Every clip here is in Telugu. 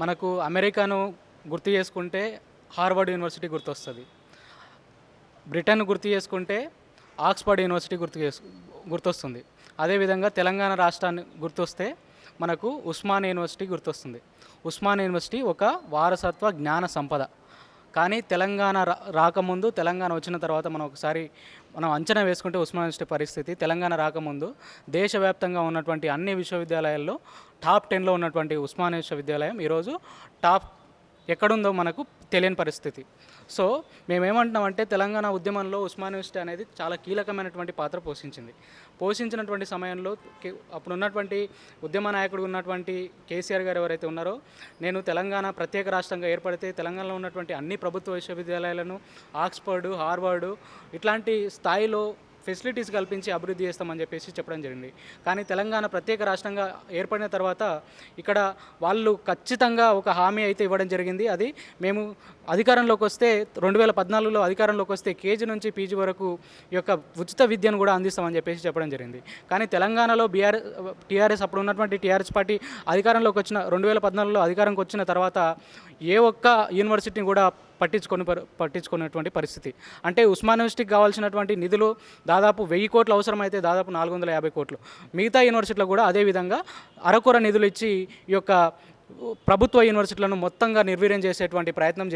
మనకు అమెరికాను గుర్తు చేసుకుంటే హార్వర్డ్ యూనివర్సిటీ గుర్తొస్తుంది. బ్రిటన్ గుర్తు చేసుకుంటే ఆక్స్ఫర్డ్ యూనివర్సిటీ గుర్తొస్తుంది. అదేవిధంగా తెలంగాణ రాష్ట్రాన్ని గుర్తొస్తే మనకు ఉస్మానియా యూనివర్సిటీ గుర్తొస్తుంది. ఉస్మానియా యూనివర్సిటీ ఒక వారసత్వ జ్ఞాన సంపద. కానీ తెలంగాణ రాకముందు, తెలంగాణ వచ్చిన తర్వాత మనం అంచనా వేసుకుంటే ఉస్మానియా యూనివర్సిటీ పరిస్థితి తెలంగాణ రాకముందు దేశవ్యాప్తంగా ఉన్నటువంటి అన్ని విశ్వవిద్యాలయాల్లో టాప్ 10లో ఉన్నటువంటి ఉస్మానియా విశ్వవిద్యాలయం ఈరోజు టాప్ ఎక్కడుందో మనకు తెలియని పరిస్థితి. సో మేమేమంటున్నామంటే తెలంగాణ ఉద్యమంలో ఉస్మానియా యూనివర్సిటీ అనేది చాలా కీలకమైనటువంటి పాత్ర పోషించినటువంటి సమయంలో అప్పుడున్నటువంటి ఉద్యమ నాయకుడు ఉన్నటువంటి కేసీఆర్ గారు ఎవరైతే ఉన్నారో, నేను తెలంగాణ ప్రత్యేక రాష్ట్రంగా ఏర్పడితే తెలంగాణలో ఉన్నటువంటి అన్ని ప్రభుత్వ విశ్వవిద్యాలయాలను ఆక్స్ఫర్డ్, హార్వర్డ్ ఇట్లాంటి స్థాయిలో ఫెసిలిటీస్ కల్పించి అభివృద్ధి చేస్తామని చెప్పడం జరిగింది. కానీ తెలంగాణ ప్రత్యేక రాష్ట్రంగా ఏర్పడిన తర్వాత ఇక్కడ వాళ్ళు ఖచ్చితంగా ఒక హామీ అయితే ఇవ్వడం జరిగింది. అది మేము అధికారంలోకి వస్తే 2014లో అధికారంలోకి వస్తే కేజీ నుంచి పీజీ వరకు ఈ యొక్క ఉచిత విద్యను కూడా అందిస్తామని చెప్పడం జరిగింది. కానీ తెలంగాణలో టీఆర్ఎస్ అప్పుడు ఉన్నటువంటి టీఆర్ఎస్ పార్టీ అధికారంలోకి వచ్చిన 2014లో అధికారంకి వచ్చిన తర్వాత ఏ ఒక్క యూనివర్సిటీని కూడా పట్టించుకున్నటువంటి పరిస్థితి. అంటే ఉస్మానియా యూనివర్సిటీకి కావాల్సినటువంటి నిధులు దాదాపు 1000 కోట్లు అవసరమైతే దాదాపు 450 కోట్లు. మిగతా యూనివర్సిటీలకు కూడా అదేవిధంగా అరకొర నిధులు ఇచ్చి ఈ యొక్క ప్రభుత్వ యూనివర్సిటీలను మొత్తంగా నిర్వీర్యం చేసేటువంటి ప్రయత్నం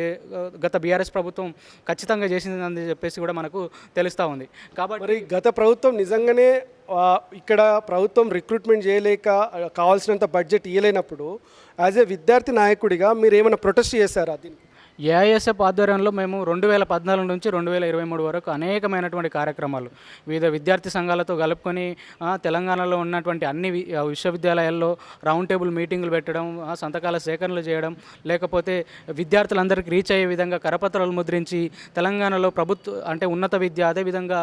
గత బీఆర్ఎస్ ప్రభుత్వం ఖచ్చితంగా చేసిందని కూడా మనకు తెలుస్తూ ఉంది. కాబట్టి మరి గత ప్రభుత్వం నిజంగానే ఇక్కడ ప్రభుత్వం రిక్రూట్మెంట్ చేయలేక కావాల్సినంత బడ్జెట్ ఇవ్వలేనప్పుడు యాజ్ ఏ విద్యార్థి నాయకుడిగా మీరు ఏమైనా ప్రొటెస్ట్ చేశారా? దీనికి ఏఐఎస్ఎఫ్ ఆధ్వర్యంలో మేము 2014 నుంచి 2023 వరకు అనేకమైనటువంటి కార్యక్రమాలు వివిధ విద్యార్థి సంఘాలతో కలుపుకొని తెలంగాణలో ఉన్నటువంటి అన్ని విశ్వవిద్యాలయాల్లో రౌండ్ టేబుల్ మీటింగులు పెట్టడం, సంతకాల సేకరణలు చేయడం, లేకపోతే విద్యార్థులందరికీ రీచ్ అయ్యే విధంగా కరపత్రాలు ముద్రించి తెలంగాణలో ఉన్నత విద్య అదేవిధంగా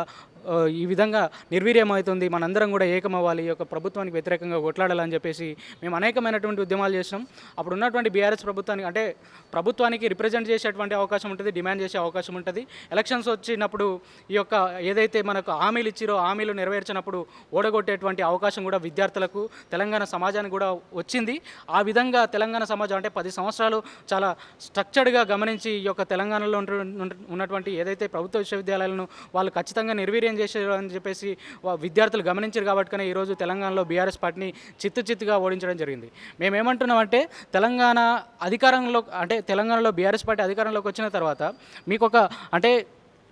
ఈ విధంగా నిర్వీర్యమవుతుంది, మనందరం కూడా ఏకమవ్వాలి, ఈ యొక్క ప్రభుత్వానికి వ్యతిరేకంగా కొట్లాడాలని మేము అనేకమైనటువంటి ఉద్యమాలు చేసినాం. అప్పుడు ఉన్నటువంటి బీఆర్ఎస్ ప్రభుత్వానికి రిప్రజెంట్ చేసేటువంటి అవకాశం ఉంటుంది, డిమాండ్ చేసే అవకాశం ఉంటుంది. ఎలక్షన్స్ వచ్చినప్పుడు ఈ యొక్క ఏదైతే మనకు హామీలు ఇచ్చిరో హామీలు నెరవేర్చినప్పుడు ఓడగొట్టేటువంటి అవకాశం కూడా విద్యార్థులకు తెలంగాణ సమాజానికి కూడా వచ్చింది. ఆ విధంగా తెలంగాణ సమాజం అంటే 10 సంవత్సరాలు చాలా స్ట్రక్చర్డ్గా గమనించి ఈ యొక్క తెలంగాణలో ఉన్నటువంటి ఏదైతే ప్రభుత్వ విశ్వవిద్యాలయాలను వాళ్ళు ఖచ్చితంగా నిర్వీర్యం చేశారని విద్యార్థులు గమనించారు. కాబట్టి ఈరోజు తెలంగాణలో బీఆర్ఎస్ పార్టీని చిత్తుగా ఓడించడం జరిగింది. మేమేమంటున్నామంటే తెలంగాణలో బీఆర్ఎస్ పార్టీ అధికారంలోకి వచ్చిన తర్వాత మీకు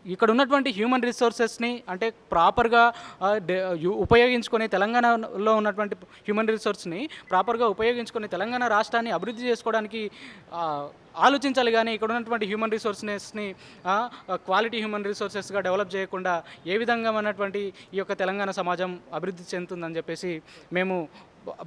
ఇక్కడ ఉన్నటువంటి హ్యూమన్ రిసోర్సెస్ని ప్రాపర్గా ఉపయోగించుకొని తెలంగాణలో ఉన్నటువంటి హ్యూమన్ రిసోర్స్ని ప్రాపర్గా ఉపయోగించుకొని తెలంగాణ రాష్ట్రాన్ని అభివృద్ధి చేసుకోవడానికి ఆలోచించాలి. కానీ ఇక్కడ ఉన్నటువంటి హ్యూమన్ రిసోర్సెస్ని క్వాలిటీ హ్యూమన్ రిసోర్సెస్గా డెవలప్ చేయకుండా ఏ విధంగా ఉన్నటువంటి ఈ యొక్క తెలంగాణ సమాజం అభివృద్ధి చెందుతుందని మేము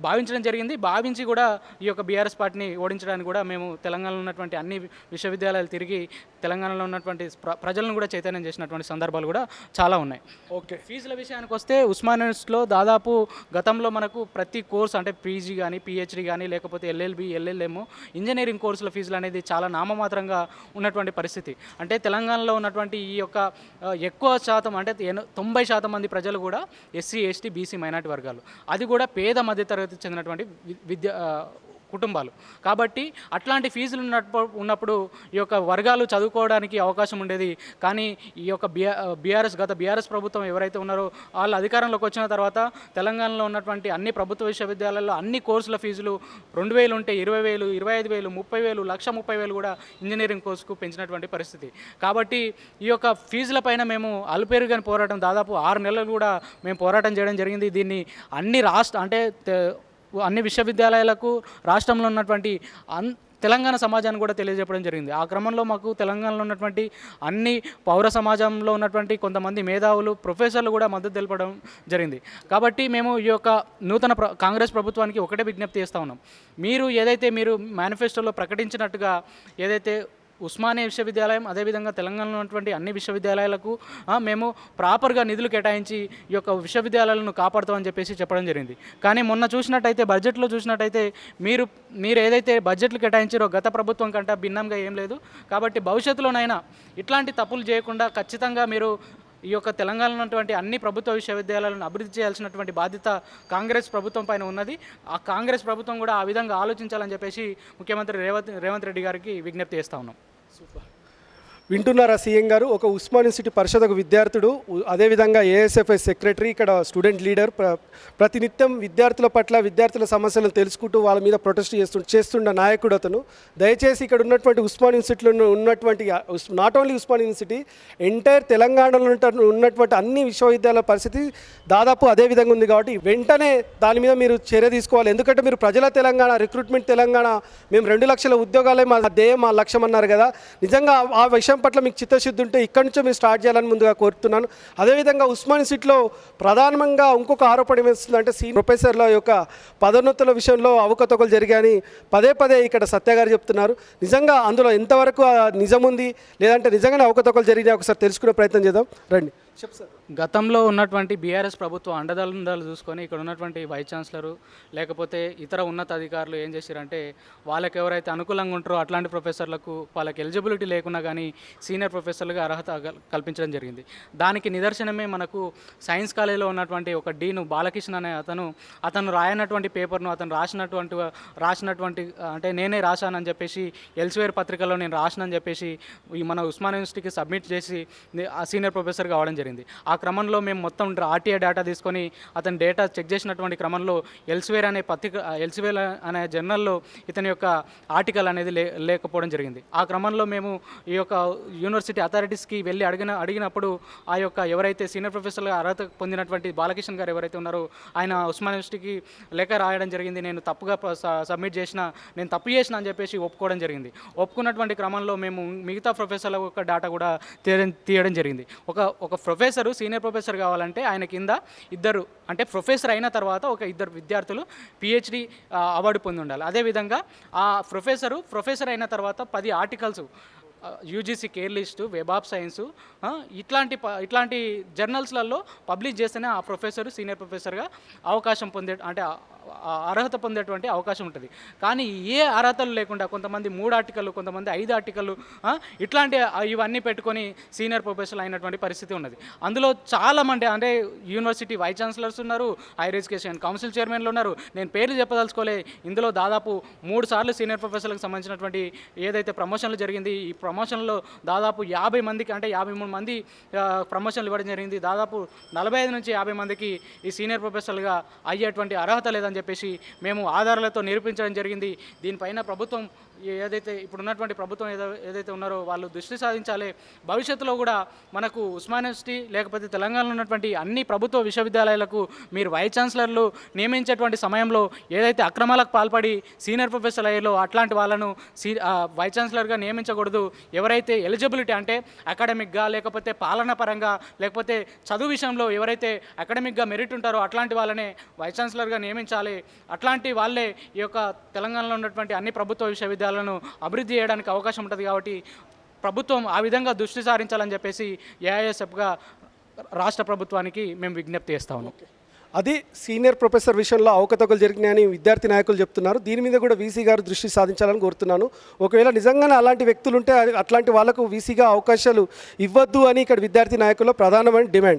భావించడం జరిగింది. భావించి కూడా ఈ యొక్క బీఆర్ఎస్ పార్టీని ఓడించడానికి కూడా మేము తెలంగాణలో ఉన్నటువంటి అన్ని విశ్వవిద్యాలయాలు తిరిగి తెలంగాణలో ఉన్నటువంటి ప్రజలను కూడా చైతన్యం చేసినటువంటి సందర్భాలు కూడా చాలా ఉన్నాయి. ఓకే, ఫీజుల విషయానికి వస్తే ఉస్మానియా యూనివర్సిటీలో దాదాపు గతంలో మనకు ప్రతి కోర్సు పీజీ కానీ పిహెచ్డి కానీ లేకపోతే ఎల్ఎల్బి ఎల్ఎల్ఎం ఇంజనీరింగ్ కోర్సుల ఫీజులు అనేది చాలా నామమాత్రంగా ఉన్నటువంటి పరిస్థితి. తెలంగాణలో ఉన్నటువంటి ఈ యొక్క ఎక్కువ శాతం 90% మంది ప్రజలు కూడా ఎస్సీ ఎస్టీ బీసీ మైనార్టీ వర్గాలు, అది కూడా పేద మధ్యతరగతికి చెందినటువంటి కుటుంబాలు. కాబట్టి అట్లాంటి ఫీజులు ఉన్నప్పుడు ఈ యొక్క వర్గాలు చదువుకోవడానికి అవకాశం ఉండేది. కానీ ఈ యొక్క గత బీఆర్ఎస్ ప్రభుత్వం ఎవరైతే ఉన్నారో వాళ్ళు అధికారంలోకి వచ్చిన తర్వాత తెలంగాణలో ఉన్నటువంటి అన్ని ప్రభుత్వ విశ్వవిద్యాలయాల్లో అన్ని కోర్సుల ఫీజులు 2,000 ఉంటే 20,000, 25,000, 30,000, 1,30,000 కూడా ఇంజనీరింగ్ కోర్సుకు పెంచినటువంటి పరిస్థితి. కాబట్టి ఈ యొక్క ఫీజుల పైన మేము అలుపెరుగని పోరాటం దాదాపు 6 నెలలు కూడా మేము పోరాటం చేయడం జరిగింది. దీన్ని అన్ని విశ్వవిద్యాలయాలకు రాష్ట్రంలో ఉన్నటువంటి తెలంగాణ సమాజాన్ని కూడా తెలియజెప్పడం జరిగింది. ఆ క్రమంలో మాకు తెలంగాణలో ఉన్నటువంటి అన్ని పౌర సమాజంలో ఉన్నటువంటి కొంతమంది మేధావులు ప్రొఫెసర్లు కూడా మద్దతు తెలపడం జరిగింది. కాబట్టి మేము ఈ యొక్క నూతన కాంగ్రెస్ ప్రభుత్వానికి ఒకటే విజ్ఞప్తి చేస్తూ ఉన్నాం. మీరు మేనిఫెస్టోలో ప్రకటించినట్టుగా ఏదైతే ఉస్మానియా విశ్వవిద్యాలయం అదేవిధంగా తెలంగాణలో ఉన్నటువంటి అన్ని విశ్వవిద్యాలయాలకు మేము ప్రాపర్గా నిధులు కేటాయించి ఈ యొక్క విశ్వవిద్యాలయాలను కాపాడుతామని చెప్పడం జరిగింది. కానీ మొన్న బడ్జెట్లో చూసినట్టయితే మీరు ఏదైతే బడ్జెట్లు కేటాయించారో గత ప్రభుత్వం కంటే భిన్నంగా ఏం లేదు. కాబట్టి భవిష్యత్తులోనైనా ఇట్లాంటి తప్పులు చేయకుండా ఖచ్చితంగా మీరు ఈ యొక్క తెలంగాణలో ఉన్నటువంటి అన్ని ప్రభుత్వ విశ్వవిద్యాలయాలను అభివృద్ధి చేయాల్సినటువంటి బాధ్యత కాంగ్రెస్ ప్రభుత్వం పైన ఉన్నది. ఆ కాంగ్రెస్ ప్రభుత్వం కూడా ఆ విధంగా ఆలోచించాలని చెప్పేసి ముఖ్యమంత్రి రేవంత్ రెడ్డి గారికి విజ్ఞప్తి చేస్తా ఉన్నాం. వింటున్నారా సీఎం గారు? ఒక ఉస్మాన్ యూనివర్సిటీ పరిషత్ ఒక విద్యార్థుడు, అదేవిధంగా ఏఎస్ఎఫ్ఐ సెక్రటరీ, ఇక్కడ స్టూడెంట్ లీడర్, ప్రతినిత్యం విద్యార్థుల పట్ల విద్యార్థుల సమస్యలను తెలుసుకుంటూ వాళ్ళ మీద ప్రొటెస్ట్ చేస్తున్న నాయకుడు అతను. దయచేసి ఇక్కడ ఉన్నటువంటి ఉస్మాన్ యూనివర్సిటీలో ఉన్నటువంటి not only Osman university, entire తెలంగాణలో ఉన్నటువంటి అన్ని విశ్వవిద్యాలయాల పరిస్థితి దాదాపు అదే విధంగా ఉంది. కాబట్టి వెంటనే దాని మీద మీరు చర్య తీసుకోవాలి. ఎందుకంటే మీరు ప్రజల తెలంగాణ, రిక్రూట్మెంట్ తెలంగాణ, మేము 2 లక్షల ఉద్యోగాలే మా ధ్యేయం, మా లక్ష్యం అన్నారు కదా. నిజంగా ఆ విషయం పట్ల మీకు చిత్తశుద్ధి ఉంటే ఇక్కడి నుంచో మీరు స్టార్ట్ చేయాలని ముందుగా కోరుతున్నాను. అదేవిధంగా ఉస్మాన్ యూనివర్సిటీలో ప్రధానంగా ఇంకొక ఆరోపణ ఏమేస్తుందంటే ప్రొఫెసర్ల యొక్క పదోన్నతుల విషయంలో అవకతవకలు జరిగాయని పదే ఇక్కడ సత్య గారు చెప్తున్నారు. నిజంగా అందులో ఎంతవరకు నిజం ఉంది, లేదంటే నిజంగానే అవకతవకలు జరిగినాయి ఒకసారి తెలుసుకునే ప్రయత్నం చేద్దాం. రండి. చెప్పు సార్. గతంలో ఉన్నటువంటి బీఆర్ఎస్ ప్రభుత్వం అండదండలు చూసుకొని ఇక్కడ ఉన్నటువంటి వైస్ ఛాన్సలరు లేకపోతే ఇతర ఉన్నత అధికారులు ఏం చేశారంటే వాళ్ళకి ఎవరైతే అనుకూలంగా ఉంటారో అట్లాంటి ప్రొఫెసర్లకు వాళ్ళకి ఎలిజిబిలిటీ లేకున్నా కానీ సీనియర్ ప్రొఫెసర్లుగా అర్హత కల్పించడం జరిగింది. దానికి నిదర్శనమే మనకు సైన్స్ కాలేజీలో ఉన్నటువంటి ఒక డీను బాలకృష్ణ అనే అతను రాయనటువంటి పేపర్ను అతను రాసినటువంటి అంటే నేనే రాశానని చెప్పేసి ఎల్స్వేర్ పత్రికలో నేను రాసినని చెప్పేసి ఈ మన ఉస్మాన్ యూనివర్సిటీకి సబ్మిట్ చేసి ఆ సీనియర్ ప్రొఫెసర్ కావడం జరిగింది. ఆ క్రమంలో మేము మొత్తం ఆర్టీఐ డేటా తీసుకొని అతని డేటా చెక్ చేసినటువంటి క్రమంలో ఎల్స్వేర్ అనే జర్నల్లో ఇతని యొక్క ఆర్టికల్ అనేది లేకపోవడం జరిగింది. ఆ క్రమంలో మేము ఈ యొక్క యూనివర్సిటీ అథారిటీస్కి వెళ్ళి అడిగినప్పుడు ఆ యొక్క ఎవరైతే సీనియర్ ప్రొఫెసర్గా అర్హత పొందినటువంటి బాలకృష్ణ గారు ఎవరైతే ఉన్నారో ఆయన ఉస్మాన్ యూనివర్సిటీకి లేఖ రాయడం జరిగింది. నేను తప్పుగా సబ్మిట్ చేసిన, నేను తప్పు చేసిన అని చెప్పేసి ఒప్పుకోవడం జరిగింది. ఒప్పుకున్నటువంటి క్రమంలో మేము మిగతా ప్రొఫెసర్ల యొక్క డేటా కూడా తీయడం జరిగింది. ఒక ప్రొఫెసరు సీనియర్ ప్రొఫెసర్ కావాలంటే ఆయన కింద ఇద్దరు, అంటే ప్రొఫెసర్ అయిన తర్వాత ఒక ఇద్దరు విద్యార్థులు పిహెచ్డి అవార్డు పొంది ఉండాలి. అదేవిధంగా ఆ ప్రొఫెసర్ అయిన తర్వాత 10 articles UGC care list, web of science ఇట్లాంటి జర్నల్స్లలో పబ్లిష్ చేస్తేనే ఆ ప్రొఫెసరు సీనియర్ ప్రొఫెసర్గా అవకాశం అంటే అర్హత పొందేటువంటి అవకాశం ఉంటుంది. కానీ ఏ అర్హతలు లేకుండా కొంతమంది 3 ఆర్టికల్, కొంతమంది 5 ఆర్టికల్ ఇట్లాంటి ఇవన్నీ పెట్టుకొని సీనియర్ ప్రొఫెసర్ అయినటువంటి పరిస్థితి ఉన్నది. అందులో చాలామంది అంటే యూనివర్సిటీ వైస్ ఛాన్సలర్స్ ఉన్నారు, హైయర్ ఎడ్యుకేషన్ కౌన్సిల్ చైర్మన్లు ఉన్నారు. నేను పేర్లు చెప్పదలుచుకోలే. ఇందులో దాదాపు 3 సార్లు సీనియర్ ప్రొఫెసర్లకు సంబంధించినటువంటి ఏదైతే ప్రమోషన్లు జరిగింది, ఈ ప్రమోషన్లో దాదాపు 50 మందికి అంటే 53 మంది ప్రమోషన్లు ఇవ్వడం జరిగింది. దాదాపు 45 నుంచి 50 మందికి ఈ సీనియర్ ప్రొఫెసర్లుగా అయ్యేటువంటి అర్హత లేదని చెప్పేసి మేము ఆధారాలతో నిరూపించడం జరిగింది. దీనిపైన ప్రభుత్వం ఏదైతే ఇప్పుడున్నటువంటి ప్రభుత్వం ఏదైతే ఉన్నారో వాళ్ళు దృష్టి సాధించాలి. భవిష్యత్తులో కూడా మనకు ఉస్మాన్ యూనివర్సిటీ లేకపోతే తెలంగాణలో ఉన్నటువంటి అన్ని ప్రభుత్వ విశ్వవిద్యాలయాలకు మీరు వైస్ ఛాన్సలర్లు నియమించేటువంటి సమయంలో ఏదైతే అక్రమాలకు పాల్పడి సీనియర్ ప్రొఫెసర్ అయ్యారో అట్లాంటి వాళ్ళను వైస్ ఛాన్సలర్గా నియమించకూడదు. ఎవరైతే ఎలిజిబిలిటీ అంటే అకాడమిక్గా లేకపోతే పాలన పరంగా లేకపోతే చదువు విషయంలో ఎవరైతే అకాడమిక్గా మెరిట్ ఉంటారో అట్లాంటి వాళ్ళనే వైస్ ఛాన్సలర్గా నియమించాలి. అట్లాంటి వాళ్ళే ఈ యొక్క తెలంగాణలో ఉన్నటువంటి అన్ని ప్రభుత్వ విశ్వవిద్యాలయాలను అభివృద్ధి చేయడానికి అవకాశం ఉంటుంది. కాబట్టి ప్రభుత్వం ఆ విధంగా దృష్టి సారించాలని చెప్పేసి ఏఐఎస్ఎఫ్గా రాష్ట్ర ప్రభుత్వానికి మేము విజ్ఞప్తి చేస్తా ఉన్నాం. అది సీనియర్ ప్రొఫెసర్ విషయంలో అవకతవకలు జరిగినాయని విద్యార్థి నాయకులు చెప్తున్నారు. దీని మీద కూడా వీసీ గారు దృష్టి సాధించాలని కోరుతున్నాను. ఒకవేళ నిజంగానే అలాంటి వ్యక్తులు ఉంటే అట్లాంటి వాళ్లకు వీసీగా అవకాశాలు ఇవ్వద్దు అని ఇక్కడ విద్యార్థి నాయకుల ప్రధానమైన డిమాండ్.